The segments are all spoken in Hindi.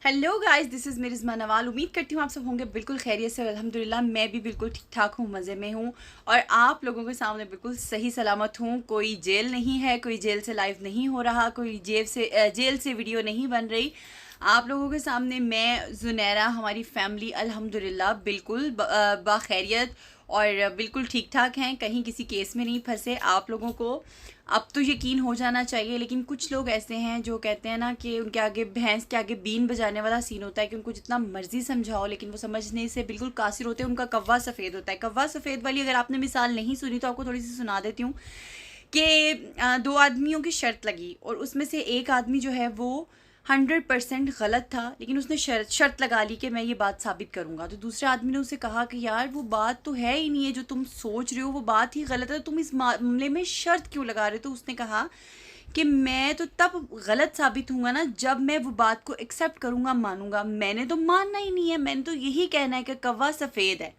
Hello guys, this is मेरिज़मा Nawal. उम्मीद करती हूँ आप सब होंगे बिल्कुल खैरियत से। अल्हम्दुलिल्लाह मैं भी बिल्कुल ठीक ठाक हूँ, मज़े में हूँ और आप लोगों के सामने बिल्कुल सही सलामत हूँ। कोई जेल नहीं है, कोई जेल से लाइव नहीं हो रहा, कोई जेल से वीडियो नहीं बन रही। आप लोगों के सामने मैं ज़ुनैरा, हमारी फैमिली अल्हम्दुलिल्लाह बिल्कुल बाखैरियत और बिल्कुल ठीक ठाक हैं, कहीं किसी केस में नहीं फंसे। आप लोगों को अब तो यकीन हो जाना चाहिए, लेकिन कुछ लोग ऐसे हैं जो कहते हैं ना कि उनके आगे भैंस के आगे बीन बजाने वाला सीन होता है कि उनको जितना मर्जी समझाओ लेकिन वो समझने से बिल्कुल कासिर होते हैं। उनका कव्वा सफ़ेद होता है। कव्वा सफ़ेद वाली अगर आपने मिसाल नहीं सुनी तो आपको थोड़ी सी सुना देती हूँ कि दो आदमियों की शर्त लगी और उसमें से एक आदमी जो है वो 100% गलत था, लेकिन उसने शर्त लगा ली कि मैं ये बात साबित करूंगा। तो दूसरे आदमी ने उसे कहा कि यार वो बात तो है ही नहीं है जो तुम सोच रहे हो, वो बात ही गलत है, तो तुम इस मामले में शर्त क्यों लगा रहे हो? तो उसने कहा कि मैं तो तब गलत साबित हूँगा ना जब मैं वो बात को एक्सेप्ट करूँगा, मानूंगा। मैंने तो मानना ही नहीं है, मैंने तो यही कहना है कि कौवा सफ़ेद है,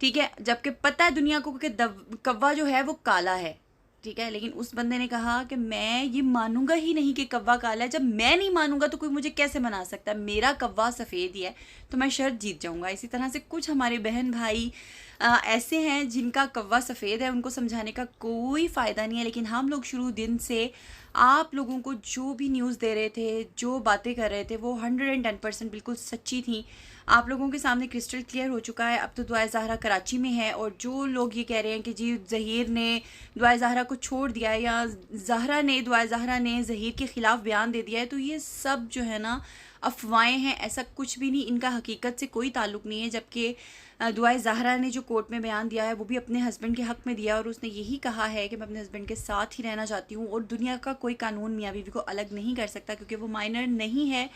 ठीक है, जबकि पता है दुनिया को कि कौवा जो है वो काला है, ठीक है। लेकिन उस बंदे ने कहा कि मैं ये मानूंगा ही नहीं कि कौवा काला है। जब मैं नहीं मानूंगा तो कोई मुझे कैसे मना सकता है? मेरा कौवा सफ़ेद ही है तो मैं शर्त जीत जाऊंगा। इसी तरह से कुछ हमारे बहन भाई ऐसे हैं जिनका कौवा सफ़ेद है, उनको समझाने का कोई फ़ायदा नहीं है। लेकिन हम लोग शुरू दिन से आप लोगों को जो भी न्यूज़ दे रहे थे, जो बातें कर रहे थे, वो 110% बिल्कुल सच्ची थी। आप लोगों के सामने क्रिस्टल क्लियर हो चुका है। अब तो दुआ ज़हरा कराची में है और जो लोग ये कह रहे हैं कि जी ज़हीर ने दुआ ज़हरा को छोड़ दिया है या दुआ ज़हरा ने ज़हीर के ख़िलाफ़ बयान दे दिया है, तो ये सब जो है ना अफवाहें हैं। ऐसा कुछ भी नहीं, इनका हकीकत से कोई ताल्लुक़ नहीं है। जबकि दुआ ज़हरा ने जो कोर्ट में बयान दिया है वो भी अपने हस्बैंड के हक़ में दिया और उसने यही कहा है कि मैं अपने हस्बैंड के साथ ही रहना चाहती हूँ और दुनिया का कोई कानून मियाँ बीवी को अलग नहीं कर सकता, क्योंकि वो माइनर नहीं है।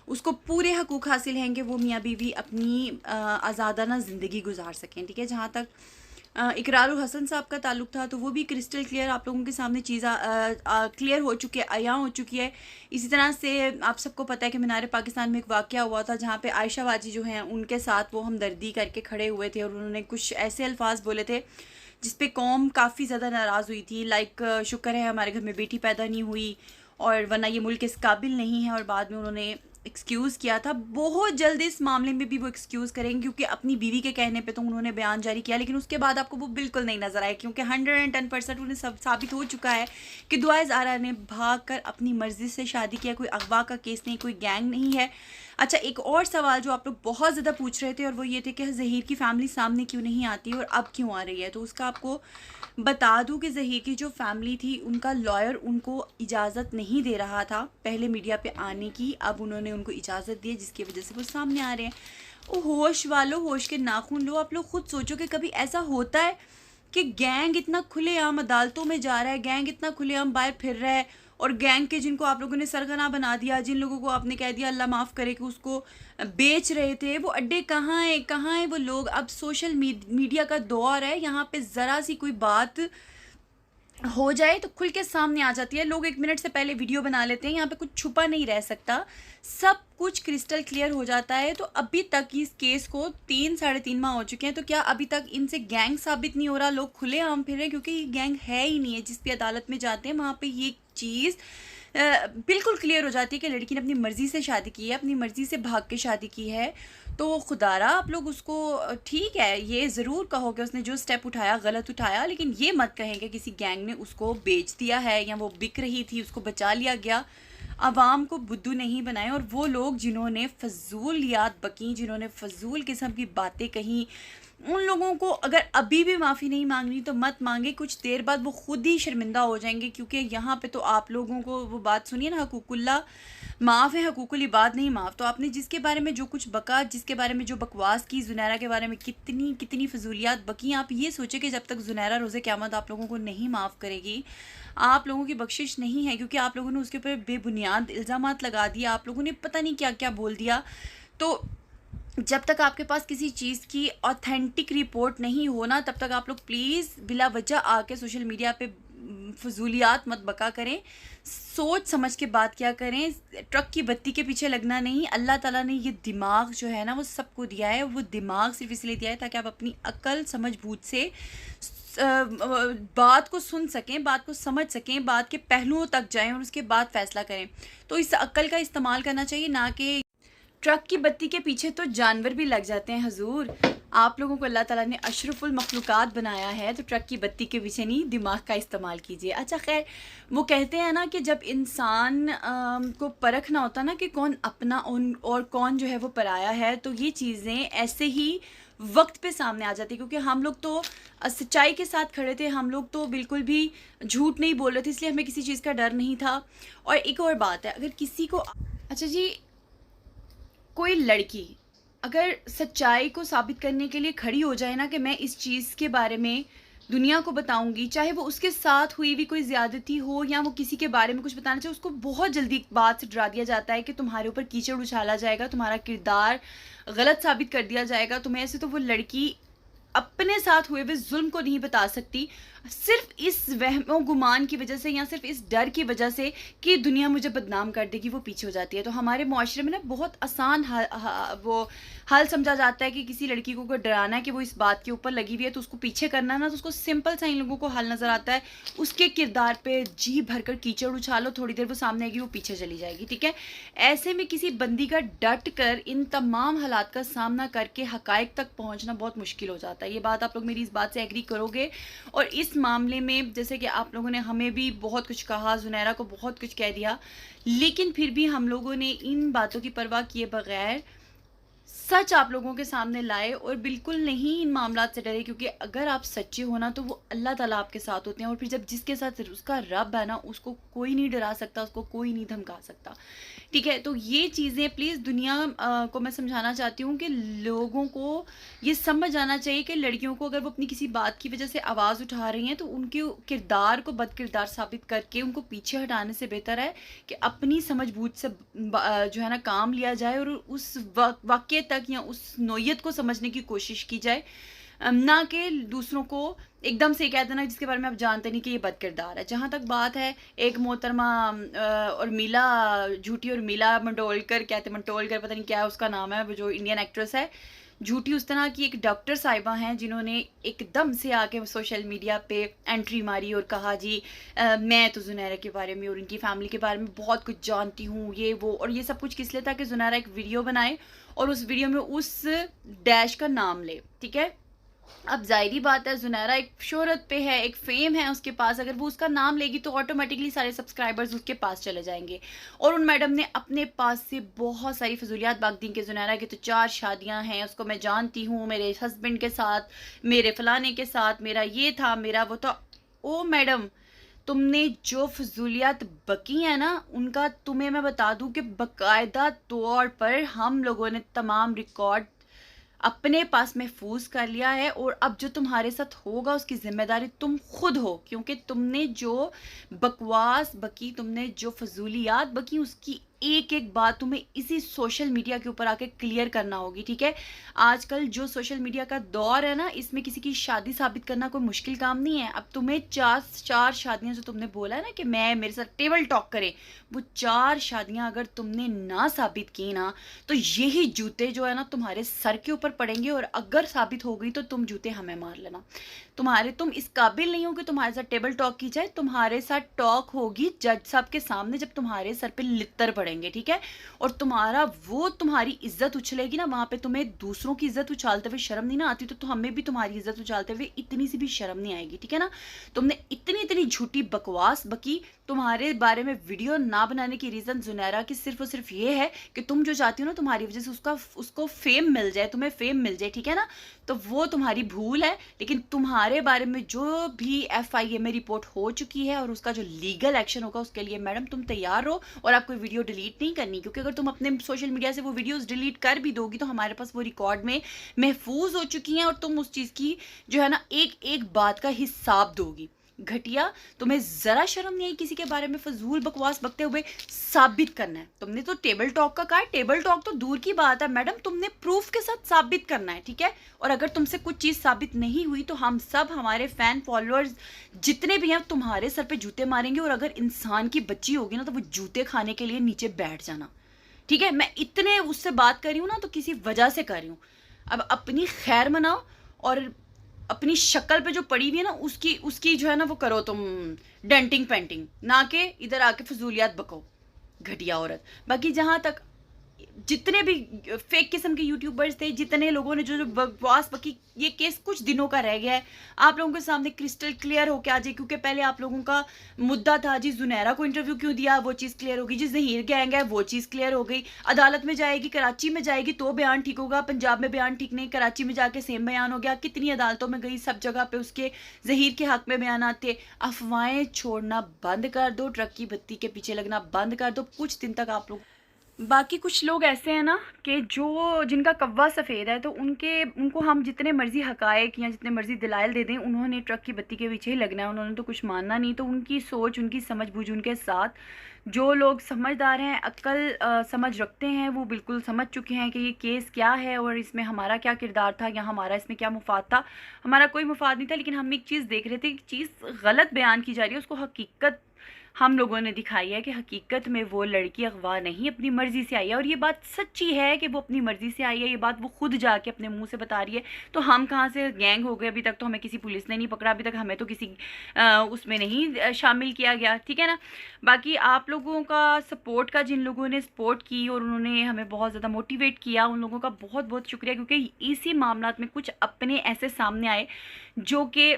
उसको पूरे हकूक़ हासिल हैं कि वो मियाँ बीवी अपनी आज़ादाना ज़िंदगी गुजार सकें, ठीक है। जहाँ तक इकरारुल हसन साहब का ताल्लुक था तो वो भी क्रिस्टल क्लियर आप लोगों के सामने चीज़ क्लियर हो चुकी है, आया हो चुकी है। इसी तरह से आप सबको पता है कि मीनार पाकिस्तान में एक वाक़या हुआ था जहाँ पे आयशा वाजी जो हैं उनके साथ वो हमदर्दी करके खड़े हुए थे और उन्होंने कुछ ऐसे अल्फाज बोले थे जिस पे कौम काफ़ी ज़्यादा नाराज़ हुई थी। लाइक शुक्र है हमारे घर में बेटी पैदा नहीं हुई और वरना ये मुल्क इस काबिल नहीं है। और बाद में उन्होंने एक्सक्यूज़ किया था। बहुत जल्द इस मामले में भी वो एक्सक्यूज़ करेंगे, क्योंकि अपनी बीवी के कहने पे तो उन्होंने बयान जारी किया, लेकिन उसके बाद आपको वो बिल्कुल नहीं नज़र आए, क्योंकि 110% उन्हें सब साबित हो चुका है कि दुआ ज़हरा ने भाग कर अपनी मर्ज़ी से शादी किया। कोई अगवा का केस नहीं, कोई गैंग नहीं है। अच्छा, एक और सवाल जो आप लोग बहुत ज़्यादा पूछ रहे थे और वो ये थे कि ज़हीर की फैमिली सामने क्यों नहीं आती और अब क्यों आ रही है? तो उसका आपको बता दूं कि ज़हीर की जो फैमिली थी उनका लॉयर उनको इजाज़त नहीं दे रहा था पहले मीडिया पे आने की। अब उन्होंने उनको इजाज़त दी है जिसकी वजह से वो सामने आ रहे हैं। ओ होश वालों, होश के नाखून लो। आप लोग खुद सोचो कि कभी ऐसा होता है कि गैंग इतना खुलेआम अदालतों में जा रहा है, गैंग इतना खुलेआम बाहर फिर रहा है और गैंग के जिनको आप लोगों ने सरगना बना दिया, जिन लोगों को आपने कह दिया अल्लाह माफ़ करे कि उसको बेच रहे थे, वो अड्डे कहाँ हैं, कहाँ हैं वो लोग? अब सोशल मीडिया का दौर है, यहाँ पे ज़रा सी कोई बात हो जाए तो खुल के सामने आ जाती है। लोग 1 मिनट से पहले वीडियो बना लेते हैं। यहाँ पे कुछ छुपा नहीं रह सकता, सब कुछ क्रिस्टल क्लियर हो जाता है। तो अभी तक इस केस को 3 साढ़े 3 माह हो चुके हैं, तो क्या अभी तक इनसे गैंग साबित नहीं हो रहा? लोग खुलेआम फिर रहे हैं, क्योंकि ये गैंग है ही नहीं है। जिस भी अदालत में जाते हैं वहाँ पे ये चीज़ बिल्कुल क्लियर हो जाती है कि लड़की ने अपनी मर्ज़ी से शादी की है, अपनी मर्ज़ी से भाग के शादी की है। तो खुदारा आप लोग उसको ठीक है, ये ज़रूर कहो कि उसने जो स्टेप उठाया गलत उठाया, लेकिन ये मत कहें कि किसी गैंग ने उसको बेच दिया है या वो बिक रही थी उसको बचा लिया गया। आवाम को बुद्धू नहीं बनाए। और वो लोग जिन्होंने फजूलियात बकी, जिन्होंने फजूल किस्म की बातें कहीं, उन लोगों को अगर अभी भी माफ़ी नहीं मांगनी तो मत मांगे, कुछ देर बाद वो खुद ही शर्मिंदा हो जाएंगे। क्योंकि यहाँ पे तो आप लोगों को वो बात सुनिए ना, हकूकुल्ला माफ़ है, हकूकुल इबाद नहीं माफ़। तो आपने जिसके बारे में जो कुछ बका, जिसके बारे में जो बकवास की, ज़ुनैरा के बारे में कितनी कितनी फजूलियात बकी, आप ये सोचे कि जब तक ज़ुनैरा रोज़े क़यामत आप लोगों को नहीं माफ़ करेगी, आप लोगों की बख्शिश नहीं है, क्योंकि आप लोगों ने उसके ऊपर बेबुनियाद इल्ज़ामात लगा दिया, आप लोगों ने पता नहीं क्या क्या बोल दिया। तो जब तक आपके पास किसी चीज़ की ऑथेंटिक रिपोर्ट नहीं हो ना, तब तक आप लोग प्लीज़ बिला वजह आके सोशल मीडिया पे फजूलियात मत बका करें। सोच समझ के बात क्या करें, ट्रक की बत्ती के पीछे लगना नहीं। अल्लाह ताला ने ये दिमाग जो है ना वो सबको दिया है। वो दिमाग सिर्फ इसलिए दिया है ताकि आप अपनी अक्ल समझ बूझ से बात को सुन सकें, बात को समझ सकें, बात के पहलुओं तक जाएं और उसके बाद फ़ैसला करें। तो इस अक्ल का इस्तेमाल करना चाहिए, ना कि ट्रक की बत्ती के पीछे तो जानवर भी लग जाते हैं हजूर। आप लोगों को अल्लाह ताला ने अशरफुल मखलूक़ात बनाया है, तो ट्रक की बत्ती के पीछे नहीं, दिमाग का इस्तेमाल कीजिए। अच्छा खैर, वो कहते हैं ना कि जब इंसान को परखना होता ना कि कौन अपना और कौन जो है वो पराया है, तो ये चीज़ें ऐसे ही वक्त पे सामने आ जाती, क्योंकि हम लोग तो सच्चाई के साथ खड़े थे, हम लोग तो बिल्कुल भी झूठ नहीं बोल रहे थे, इसलिए हमें किसी चीज़ का डर नहीं था। और एक और बात है, अगर किसी को, अच्छा जी, कोई लड़की अगर सच्चाई को साबित करने के लिए खड़ी हो जाए ना कि मैं इस चीज़ के बारे में दुनिया को बताऊंगी, चाहे वो उसके साथ हुई भी कोई ज़्यादती हो या वो किसी के बारे में कुछ बताना चाहे, उसको बहुत जल्दी एक बात से डरा दिया जाता है कि तुम्हारे ऊपर कीचड़ उछाला जाएगा, तुम्हारा किरदार गलत साबित कर दिया जाएगा तुम्हें। ऐसे तो वो लड़की अपने साथ हुए हुए जुल्म को नहीं बता सकती, सिर्फ इस वहमो गुमान की वजह से या सिर्फ इस डर की वजह से कि दुनिया मुझे बदनाम कर देगी, वो पीछे हो जाती है। तो हमारे मुआशरे में ना बहुत आसान वो हल समझा जाता है कि किसी लड़की को अगर डराना है कि वो इस बात के ऊपर लगी हुई है तो उसको पीछे करना है ना, तो उसको सिंपल सा इन लोगों को हल नज़र आता है, उसके किरदार पे जी भरकर कीचड़ उछालो, थोड़ी देर वो सामने आएगी, वो पीछे चली जाएगी। ठीक है, ऐसे में किसी बंदी का डट कर इन तमाम हालात का सामना करके हकायक तक पहुँचना बहुत मुश्किल हो जाता है। ये बात आप लोग मेरी इस बात से एग्री करोगे। और इस मामले में जैसे कि आप लोगों ने हमें भी बहुत कुछ कहा, जुनैरा को बहुत कुछ कह दिया, लेकिन फिर भी हम लोगों ने इन बातों की परवाह किए बगैर सच आप लोगों के सामने लाए और बिल्कुल नहीं इन मामलात से डरे, क्योंकि अगर आप सच्चे हो ना तो वो अल्लाह ताला आपके साथ होते हैं। और फिर जब जिसके साथ उसका रब है ना, उसको कोई नहीं डरा सकता, उसको कोई नहीं धमका सकता। ठीक है, तो ये चीज़ें प्लीज़ दुनिया को मैं समझाना चाहती हूँ कि लोगों को ये समझ आना चाहिए कि लड़कियों को अगर वो अपनी किसी बात की वजह से आवाज़ उठा रही हैं तो उनके किरदार को बद किरदार साबित करके उनको पीछे हटाने से बेहतर है कि अपनी समझ बूझ से जो है ना काम लिया जाए और उस वाक्य तक या उस नोयत को समझने की कोशिश की जाए, ना कि दूसरों को एकदम से कह देना जिसके बारे में आप जानते नहीं कि ये बद किरदार है। जहाँ तक बात है एक मोहतरमा और मीला, झूठी और मीला मंडोलकर, कहते मंटोलकर, पता नहीं क्या उसका नाम है, वो जो इंडियन एक्ट्रेस है, झूठी उस तरह की एक डॉक्टर साहिबा हैं जिन्होंने एकदम से आके सोशल मीडिया पे एंट्री मारी और कहा जी मैं तो जुनैरा के बारे में और इनकी फैमिली के बारे में बहुत कुछ जानती हूँ, ये वो। और ये सब कुछ किस लिए था कि जुनैरा एक वीडियो बनाए और उस वीडियो में उस डैश का नाम ले। ठीक है, अब जाहिर बात है जुनैरा एक शोहरत पे है, एक फेम है उसके पास, अगर वो उसका नाम लेगी तो ऑटोमेटिकली सारे सब्सक्राइबर्स उसके पास चले जाएंगे। और उन मैडम ने अपने पास से बहुत सारी फजूलियात बाग दी कि जुनैरा की तो 4 शादियां हैं, उसको मैं जानती हूँ, मेरे हस्बैंड के साथ, मेरे फलाने के साथ, मेरा ये था, मेरा वो था। ओ मैडम, तुमने जो फजूलियात बकी है ना, उनका तुम्हें मैं बता दूं कि बाकायदा तौर पर हम लोगों ने तमाम रिकॉर्ड अपने पास महफूज कर लिया है। और अब जो तुम्हारे साथ होगा उसकी जिम्मेदारी तुम खुद हो, क्योंकि तुमने जो बकवास बकी, तुमने जो फजूलियात बकी, उसकी एक एक बात तुम्हें इसी सोशल मीडिया के ऊपर आके क्लियर करना होगी। ठीक है, आजकल जो सोशल मीडिया का दौर है ना, इसमें किसी की शादी साबित करना कोई मुश्किल काम नहीं है। अब तुम्हें चार शादियां जो तुमने बोला है ना कि मैं मेरे साथ टेबल टॉक करे, वो 4 शादियां अगर तुमने ना साबित की ना, तो यही जूते जो है ना तुम्हारे सर के ऊपर पड़ेंगे। और अगर साबित हो गई तो तुम जूते हमें मार लेना। तुम इस काबिल नहीं हो कि तुम्हारे साथ टेबल टॉक की जाए, तुम्हारे साथ टॉक होगी जज साहब के सामने जब तुम्हारे सर पे लित्तर पड़ेंगे। ठीक है, और तुम्हारी इज्जत उछलेगी ना, वहां पे तुम्हें दूसरों की इज्जत उछालते हुए शर्म नहीं ना आती, तो हमें भी तुम्हारी इज्जत उछालते हुए इतनी सी भी शर्म नहीं आएगी। ठीक है ना, तुमने इतनी झूठी बकवास बकी। तुम्हारे बारे में वीडियो ना बनाने की रीजन जुनैरा की सिर्फ और सिर्फ ये है कि तुम जो चाहती हो ना तुम्हारी वजह से उसको फेम मिल जाए, तुम्हें फेम मिल जाए। ठीक है ना, तो वो तुम्हारी भूल है, लेकिन तुम्हारे बारे में जो भी FIA में रिपोर्ट हो चुकी है और उसका जो लीगल एक्शन होगा उसके लिए मैडम तुम तैयार रहो। और आपको वीडियो डिलीट नहीं करनी, क्योंकि अगर तुम अपने सोशल मीडिया से वो वीडियोस डिलीट कर भी दोगी तो हमारे पास वो रिकॉर्ड में महफूज हो चुकी हैं और तुम उस चीज़ की जो है ना एक एक बात का हिसाब दोगी। घटिया, तुम्हें जरा शर्म नहीं आई किसी के बारे में फजूल बकवास बकते हुए साबित करना है। तुमने तो टेबल टॉक का कहा है, टेबल टॉक तो दूर की बात है मैडम, तुमने प्रूफ के साथ साबित करना है। ठीक है, और अगर तुमसे कुछ चीज साबित नहीं हुई तो हम सब, हमारे फैन फॉलोअर्स जितने भी हैं, तुम्हारे सर पे जूते मारेंगे। और अगर इंसान की बच्ची होगी ना तो वो जूते खाने के लिए नीचे बैठ जाना। ठीक है, मैं इतने उससे बात कर रही हूँ ना तो किसी वजह से कर रही हूँ। अब अपनी खैर मनाओ और अपनी शक्ल पे जो पड़ी हुई है ना उसकी जो है ना वो करो तुम डेंटिंग पेंटिंग, ना कि इधर आके फजूलियात बको, घटिया औरत। बाकी जहाँ तक जितने भी फेक किस्म के यूट्यूबर्स थे, जितने लोगों ने जो बकवास बकी, ये केस कुछ दिनों का रह गया है, आप लोगों के सामने क्रिस्टल क्लियर होके आ जाए। क्योंकि पहले आप लोगों का मुद्दा था जी जुनैरा को इंटरव्यू क्यों दिया, वो चीज़ क्लियर होगी। जी ज़हीर गैंग है, वो चीज़ क्लियर हो गई। अदालत में जाएगी, कराची में जाएगी तो बयान ठीक होगा, पंजाब में बयान ठीक नहीं, कराची में जाके सेम बयान हो गया। कितनी अदालतों में गई, सब जगह पे उसके ज़हीर के हक में बयान आते। अफवाहें छोड़ना बंद कर दो, ट्रक की बत्ती के पीछे लगना बंद कर दो। कुछ दिन तक आप लोग, बाकी कुछ लोग ऐसे हैं ना कि जो जिनका कव्वा सफ़ेद है, तो उनको हम जितने मर्ज़ी हकायक या जितने मर्ज़ी दलाइल दे दें, उन्होंने ट्रक की बत्ती के पीछे ही लगना है, उन्होंने तो कुछ मानना नहीं। तो उनकी सोच, उनकी समझ बूझ उनके साथ, जो लोग समझदार हैं, अक्ल समझ रखते हैं, वो बिल्कुल समझ चुके हैं कि ये केस क्या है और इसमें हमारा क्या किरदार था या हमारा इसमें क्या मुफाद था। हमारा कोई मुफाद नहीं था, लेकिन हम एक चीज़ देख रहे थे कि चीज़ गलत बयान की जा रही है, उसको हकीकत हम लोगों ने दिखाई है कि हकीकत में वो लड़की अगवा नहीं, अपनी मर्ज़ी से आई है। और ये बात सच्ची है कि वो अपनी मर्ज़ी से आई है, ये बात वो खुद जाके अपने मुंह से बता रही है। तो हम कहाँ से गैंग हो गए? अभी तक तो हमें किसी पुलिस ने नहीं पकड़ा, अभी तक हमें तो किसी उसमें नहीं शामिल किया गया, ठीक है ना। बाकी आप लोगों का सपोर्ट का, जिन लोगों ने सपोर्ट की और उन्होंने हमें बहुत ज़्यादा मोटिवेट किया, उन लोगों का बहुत बहुत शुक्रिया। क्योंकि इसी मामलात में कुछ अपने ऐसे सामने आए जो कि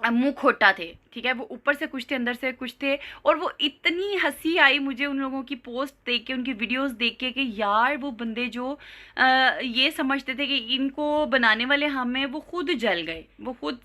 मुंह खोटा थे, ठीक है। वो ऊपर से कुछ थे, अंदर से कुछ थे। और वो इतनी हंसी आई मुझे उन लोगों की पोस्ट देख के, उनकी वीडियोस देख के, कि यार वो बंदे जो ये समझते थे कि इनको बनाने वाले हमें, वो खुद जल गए, वो खुद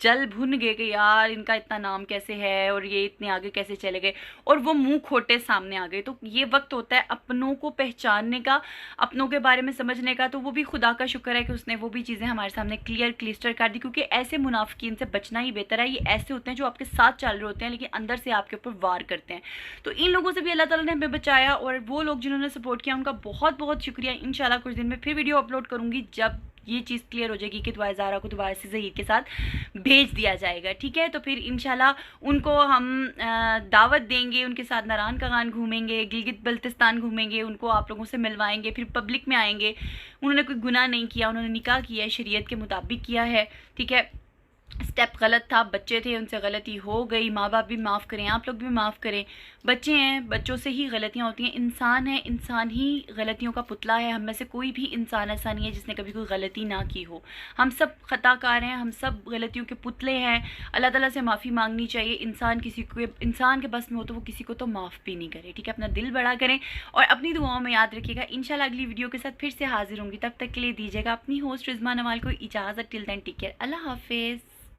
जल भुन गए कि यार इनका इतना नाम कैसे है और ये इतने आगे कैसे चले गए, और वो मुंह खोटे सामने आ गए। तो ये वक्त होता है अपनों को पहचानने का, अपनों के बारे में समझने का। तो वो भी खुदा का शुक्र है कि उसने वो भी चीज़ें हमारे सामने क्लियर क्लिस्टर कर दी। क्योंकि ऐसे मुनाफिकीन से बचना ही बेहतर है। ये ऐसे होते हैं जो आपके साथ चल रहे होते हैं लेकिन अंदर से आपके ऊपर वार करते हैं। तो इन लोगों से भी अल्लाह ताला ने हमें बचाया। और वो लोग जिन्होंने सपोर्ट किया, उनका बहुत बहुत शुक्रिया। इंशाल्लाह कुछ दिन में फिर वीडियो अपलोड करूँगी जब ये चीज़ क्लियर हो जाएगी कि दुआ ज़ारा को दोबारा से ज़हीर के साथ भेज दिया जाएगा, ठीक है। तो फिर इंशाल्लाह उनको हम दावत देंगे, उनके साथ नारान कागान घूमेंगे, गिलगित बल्तिस्तान घूमेंगे, उनको आप लोगों से मिलवाएंगे, फिर पब्लिक में आएंगे। उन्होंने कोई गुनाह नहीं किया, उन्होंने निकाह किया है, शरीयत के मुताबिक किया है, ठीक है। स्टेप गलत था, बच्चे थे, उनसे गलती हो गई, माँ बाप भी माफ़ करें, आप लोग भी माफ़ करें। बच्चे हैं, बच्चों से ही गलतियाँ होती हैं। इंसान है, इंसान ही गलतियों का पुतला है। हम में से कोई भी इंसान ऐसा नहीं है जिसने कभी कोई गलती ना की हो। हम सब खताकार हैं, हम सब गलतियों के पुतले हैं। अल्लाह ताला से माफ़ी मांगनी चाहिए। इंसान के बस में हो तो वो किसी को तो माफ़ भी नहीं करे, ठीक है। अपना दिल बड़ा करें और अपनी दुआओं में याद रखिएगा। इंशाल्लाह अगली वीडियो के साथ फिर से हाजिर होंगी। तब तक के लिए दीजिएगा अपनी होस्ट रिजमा नवाल को इजाज़त। टिल देन टेक केयर, अल्लाह हाफिज़।